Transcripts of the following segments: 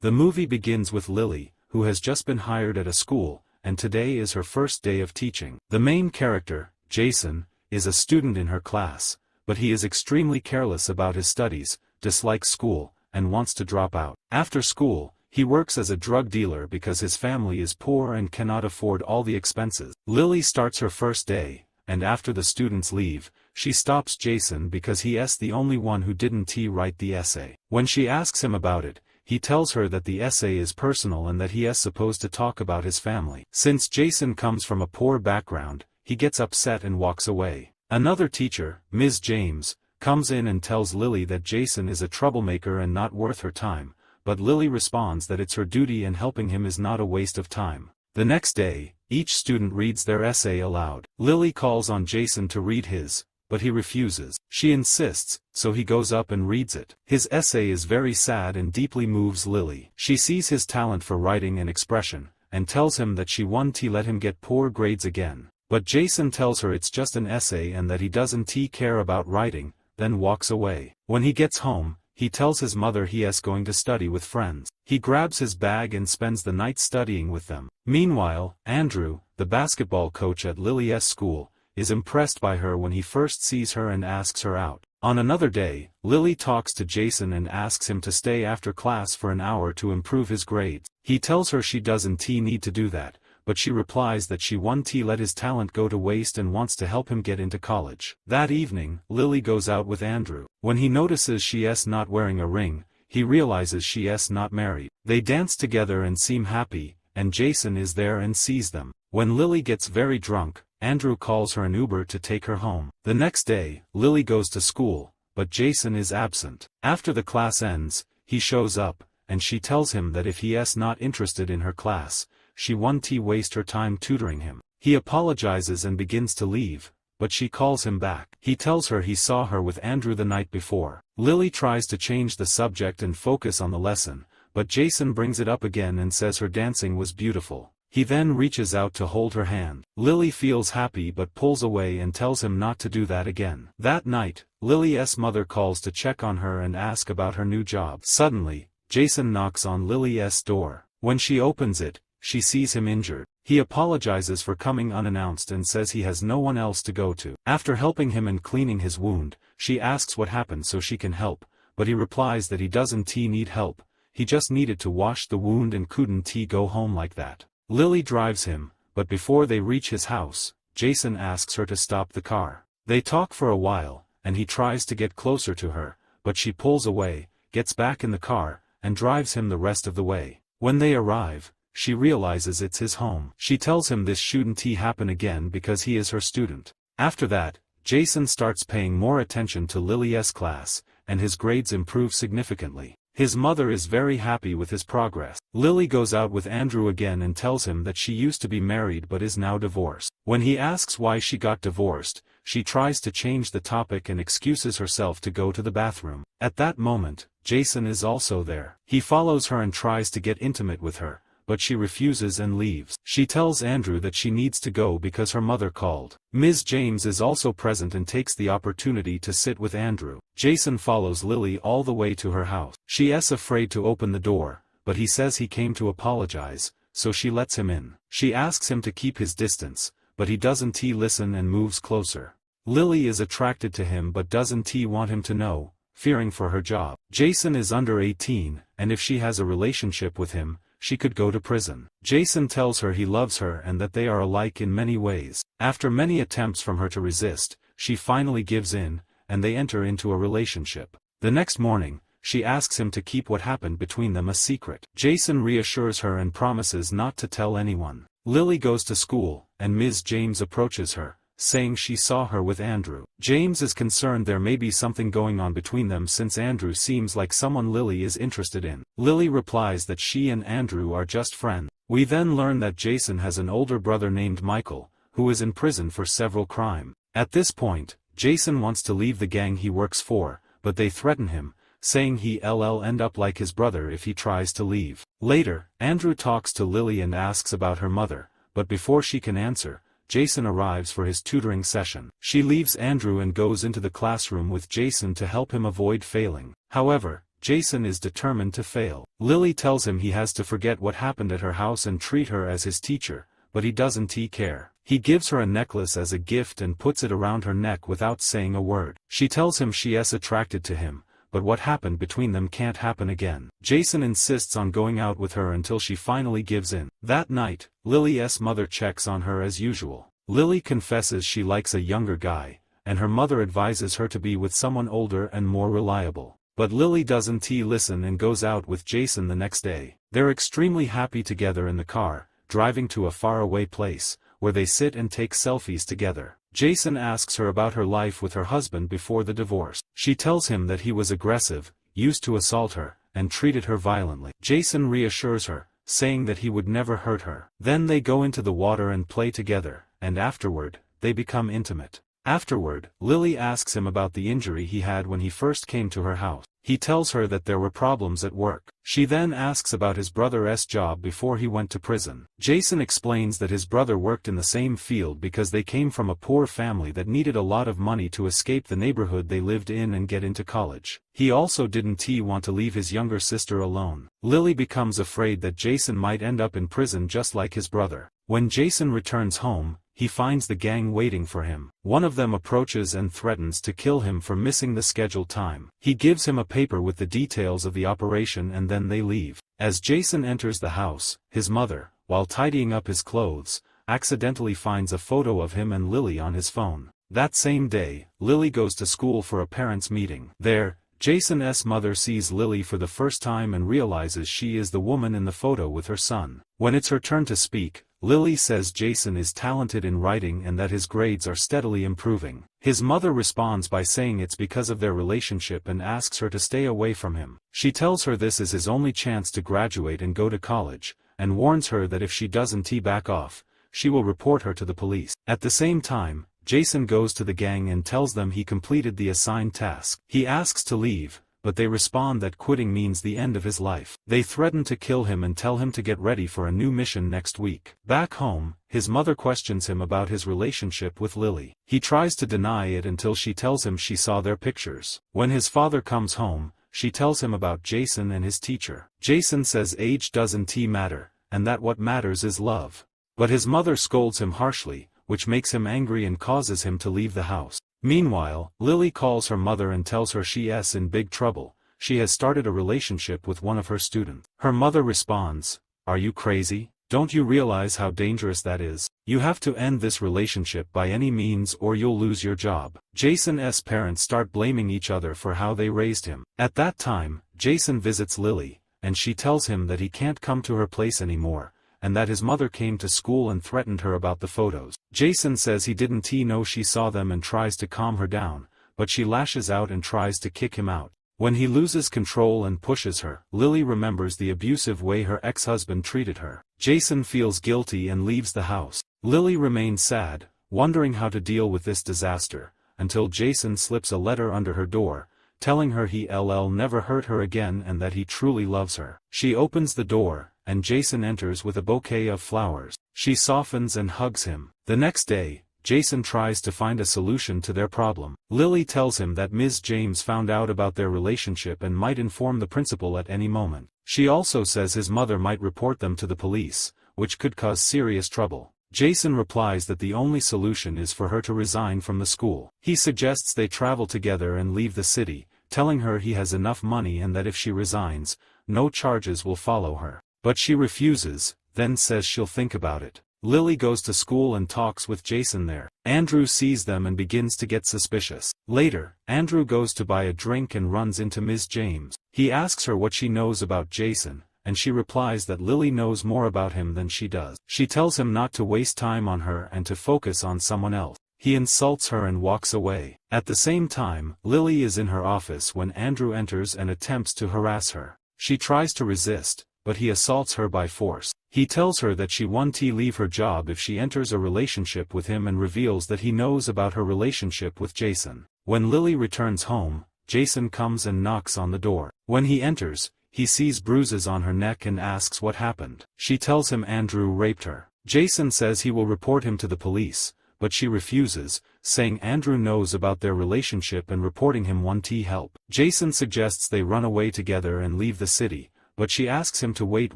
The movie begins with Lily, who has just been hired at a school, and today is her first day of teaching. The main character, Jason, is a student in her class, but he is extremely careless about his studies, dislikes school, and wants to drop out. After school, he works as a drug dealer because his family is poor and cannot afford all the expenses. Lily starts her first day, and after the students leave, she stops Jason because he is the only one who didn't write the essay. When she asks him about it, he tells her that the essay is personal and that he is supposed to talk about his family. Since Jason comes from a poor background, he gets upset and walks away. Another teacher, Ms. James, comes in and tells Lily that Jason is a troublemaker and not worth her time, but Lily responds that it's her duty and helping him is not a waste of time. The next day, each student reads their essay aloud. Lily calls on Jason to read his, but he refuses. She insists, so he goes up and reads it. His essay is very sad and deeply moves Lily. She sees his talent for writing and expression, and tells him that she won't let him get poor grades again. But Jason tells her it's just an essay and that he doesn't care about writing, then walks away. When he gets home, he tells his mother he is going to study with friends. He grabs his bag and spends the night studying with them. Meanwhile, Andrew, the basketball coach at Lily's school, is impressed by her when he first sees her and asks her out. On another day, Lily talks to Jason and asks him to stay after class for an hour to improve his grades. He tells her she doesn't need to do that, but she replies that she won't let his talent go to waste and wants to help him get into college. That evening, Lily goes out with Andrew. When he notices she is not wearing a ring, he realizes she is not married. They dance together and seem happy, and Jason is there and sees them. When Lily gets very drunk, Andrew calls her an Uber to take her home. The next day, Lily goes to school, but Jason is absent. After the class ends, he shows up, and she tells him that if he is not interested in her class, she won't waste her time tutoring him. He apologizes and begins to leave, but she calls him back. He tells her he saw her with Andrew the night before. Lily tries to change the subject and focus on the lesson, but Jason brings it up again and says her dancing was beautiful. He then reaches out to hold her hand. Lily feels happy but pulls away and tells him not to do that again. That night, Lily's mother calls to check on her and ask about her new job. Suddenly, Jason knocks on Lily's door. When she opens it, she sees him injured. He apologizes for coming unannounced and says he has no one else to go to. After helping him and cleaning his wound, she asks what happened so she can help, but he replies that he doesn't need help, he just needed to wash the wound and couldn't go home like that. Lily drives him, but before they reach his house, Jason asks her to stop the car. They talk for a while, and he tries to get closer to her, but she pulls away, gets back in the car, and drives him the rest of the way. When they arrive, she realizes it's his home. She tells him this shouldn't happen again because he is her student. After that, Jason starts paying more attention to Lily's class, and his grades improve significantly. His mother is very happy with his progress. Lily goes out with Andrew again and tells him that she used to be married but is now divorced. When he asks why she got divorced, she tries to change the topic and excuses herself to go to the bathroom. At that moment, Jason is also there. He follows her and tries to get intimate with her, but she refuses and leaves. She tells Andrew that she needs to go because her mother called. Ms. James is also present and takes the opportunity to sit with Andrew. Jason follows Lily all the way to her house. She is afraid to open the door, but he says he came to apologize, so she lets him in. She asks him to keep his distance, but he doesn't listen and moves closer. Lily is attracted to him but doesn't want him to know, fearing for her job. Jason is under 18, and if she has a relationship with him, she could go to prison. Jason tells her he loves her and that they are alike in many ways. After many attempts from her to resist, she finally gives in, and they enter into a relationship. The next morning, she asks him to keep what happened between them a secret. Jason reassures her and promises not to tell anyone. Lily goes to school, and Ms. James approaches her, saying she saw her with Andrew. James is concerned there may be something going on between them since Andrew seems like someone Lily is interested in. Lily replies that she and Andrew are just friends. We then learn that Jason has an older brother named Michael, who is in prison for several crimes. At this point, Jason wants to leave the gang he works for, but they threaten him, saying he'll end up like his brother if he tries to leave. Later, Andrew talks to Lily and asks about her mother, but before she can answer, Jason arrives for his tutoring session. She leaves Andrew and goes into the classroom with Jason to help him avoid failing. However, Jason is determined to fail. Lily tells him he has to forget what happened at her house and treat her as his teacher, but he doesn't care. He gives her a necklace as a gift and puts it around her neck without saying a word. She tells him she is attracted to him, but what happened between them can't happen again. Jason insists on going out with her until she finally gives in. That night, Lily's mother checks on her as usual. Lily confesses she likes a younger guy, and her mother advises her to be with someone older and more reliable. But Lily doesn't listen and goes out with Jason the next day. They're extremely happy together in the car, driving to a faraway place, where they sit and take selfies together. Jason asks her about her life with her husband before the divorce. She tells him that he was aggressive, used to assault her, and treated her violently. Jason reassures her, saying that he would never hurt her. Then they go into the water and play together, and afterward, they become intimate. Afterward, Lily asks him about the injury he had when he first came to her house. He tells her that there were problems at work. She then asks about his brother's job before he went to prison. Jason explains that his brother worked in the same field because they came from a poor family that needed a lot of money to escape the neighborhood they lived in and get into college. He also didn't want to leave his younger sister alone. Lily becomes afraid that Jason might end up in prison just like his brother. When Jason returns home, he finds the gang waiting for him. One of them approaches and threatens to kill him for missing the scheduled time. He gives him a paper with the details of the operation and then they leave. As Jason enters the house, his mother, while tidying up his clothes, accidentally finds a photo of him and Lily on his phone. That same day, Lily goes to school for a parents' meeting. There, Jason's mother sees Lily for the first time and realizes she is the woman in the photo with her son. When it's her turn to speak, Lily says Jason is talented in writing and that his grades are steadily improving. His mother responds by saying it's because of their relationship and asks her to stay away from him. She tells her this is his only chance to graduate and go to college, and warns her that if she doesn't back off, she will report her to the police. At the same time, Jason goes to the gang and tells them he completed the assigned task. He asks to leave, but they respond that quitting means the end of his life. They threaten to kill him and tell him to get ready for a new mission next week. Back home, his mother questions him about his relationship with Lily. He tries to deny it until she tells him she saw their pictures. When his father comes home, she tells him about Jason and his teacher. Jason says age doesn't matter, and that what matters is love. But his mother scolds him harshly, which makes him angry and causes him to leave the house. Meanwhile, Lily calls her mother and tells her she is in big trouble. She has started a relationship with one of her students. Her mother responds, "Are you crazy? Don't you realize how dangerous that is? You have to end this relationship by any means or you'll lose your job." Jason's parents start blaming each other for how they raised him. At that time, Jason visits Lily, and she tells him that he can't come to her place anymore, and that his mother came to school and threatened her about the photos. Jason says he didn't know she saw them and tries to calm her down, but she lashes out and tries to kick him out. When he loses control and pushes her, Lily remembers the abusive way her ex-husband treated her. Jason feels guilty and leaves the house. Lily remains sad, wondering how to deal with this disaster, until Jason slips a letter under her door, telling her he'll never hurt her again and that he truly loves her. She opens the door, and Jason enters with a bouquet of flowers. She softens and hugs him. The next day, Jason tries to find a solution to their problem. Lily tells him that Ms. James found out about their relationship and might inform the principal at any moment. She also says his mother might report them to the police, which could cause serious trouble. Jason replies that the only solution is for her to resign from the school. He suggests they travel together and leave the city, telling her he has enough money and that if she resigns, no charges will follow her. But she refuses, then says she'll think about it. Lily goes to school and talks with Jason there. Andrew sees them and begins to get suspicious. Later, Andrew goes to buy a drink and runs into Ms. James. He asks her what she knows about Jason, and she replies that Lily knows more about him than she does. She tells him not to waste time on her and to focus on someone else. He insults her and walks away. At the same time, Lily is in her office when Andrew enters and attempts to harass her. She tries to resist, but he assaults her by force. He tells her that she won't leave her job if she enters a relationship with him and reveals that he knows about her relationship with Jason. When Lily returns home, Jason comes and knocks on the door. When he enters, he sees bruises on her neck and asks what happened. She tells him Andrew raped her. Jason says he will report him to the police, but she refuses, saying Andrew knows about their relationship and reporting him 1T help. Jason suggests they run away together and leave the city, but she asks him to wait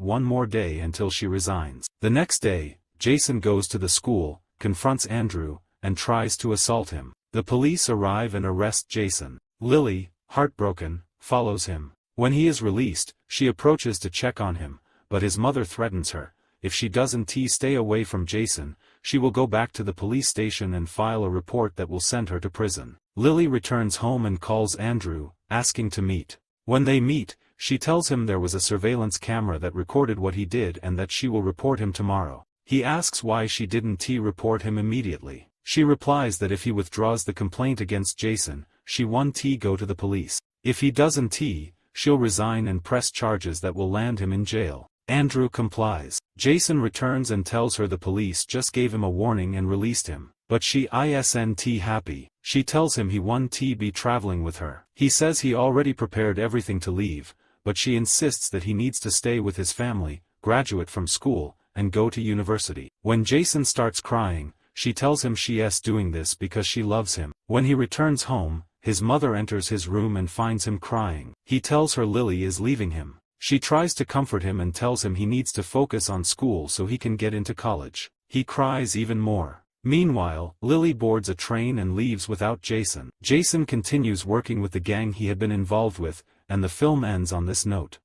one more day until she resigns. The next day, Jason goes to the school, confronts Andrew, and tries to assault him. The police arrive and arrest Jason. Lily, heartbroken, follows him. When he is released, she approaches to check on him, but his mother threatens her. If she doesn't stay away from Jason, she will go back to the police station and file a report that will send her to prison. Lily returns home and calls Andrew, asking to meet. When they meet, she tells him there was a surveillance camera that recorded what he did and that she will report him tomorrow. He asks why she didn't report him immediately. She replies that if he withdraws the complaint against Jason, she won't go to the police. If he doesn't, she'll resign and press charges that will land him in jail. Andrew complies. Jason returns and tells her the police just gave him a warning and released him. But she isn't happy. She tells him he won't be traveling with her. He says he already prepared everything to leave, but she insists that he needs to stay with his family, graduate from school, and go to university. When Jason starts crying, she tells him she's doing this because she loves him. When he returns home, his mother enters his room and finds him crying. He tells her Lily is leaving him. She tries to comfort him and tells him he needs to focus on school so he can get into college. He cries even more. Meanwhile, Lily boards a train and leaves without Jason. Jason continues working with the gang he had been involved with, and the film ends on this note.